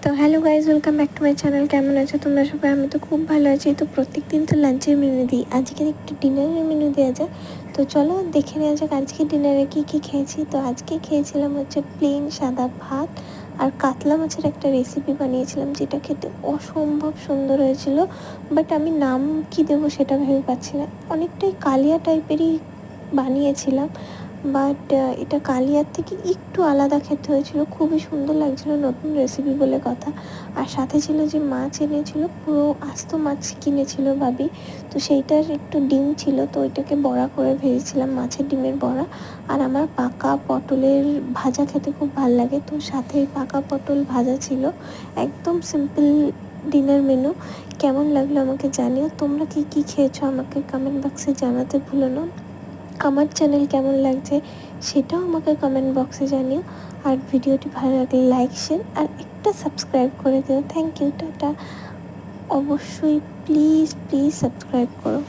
তো hello guys, welcome back to my channel. কেমন আছো তোমরা সবাই? আমি তো খুব ভালো আছি। তো প্রত্যেকদিন তো লাঞ্চের মেনু দিই, আজকে একটু ডিনারের মেনু দেওয়া যাক। তো চলো দেখে নেওয়া যাক আজকে ডিনারে কী কী খেয়েছি। তো আজকে খেয়েছিলাম হচ্ছে প্লেন সাদা ভাত আর কাতলা মাছের একটা রেসিপি বানিয়েছিলাম, যেটা খেতে অসম্ভব সুন্দর হয়েছিল। বাট আমি নাম কি দেবো সেটা ভেবে পাচ্ছি না। অনেকটাই কালিয়া টাইপেরই বানিয়েছিলাম, বাট এটা কালিয়ার থেকে একটু আলাদা খেতে হয়েছিল। খুবই সুন্দর লাগছিল, নতুন রেসিপি বলে কথা। আর সাথে ছিল যে মাছ এনেছিল, পুরো আস্ত মাছ কিনেছিল ভাবি। তো সেইটার একটু ডিম ছিল, তো ওইটাকে বড়া করে ভেজেছিলাম, মাছের ডিমের বড়া। আর আমার পাকা পটলের ভাজা খেতে খুব ভাল লাগে, তো সাথে পাকা পটল ভাজা ছিল। একদম সিম্পল ডিনার মেনু। কেমন লাগলো আমাকে জানিও। তোমরা কী কী খেয়েছো আমাকে কমেন্ট বক্সে জানাতে ভুলো না। আমার চ্যানেল কেমন লাগছে সেটাও আমাকে কমেন্ট বক্সে জানিও। আর ভিডিওটি ভালো লাগলে লাইক, শেয়ার আর একটা সাবস্ক্রাইব করে দিও। থ্যাংক ইউ, টাটা। অবশ্যই প্লিজ প্লিজ সাবস্ক্রাইব করো।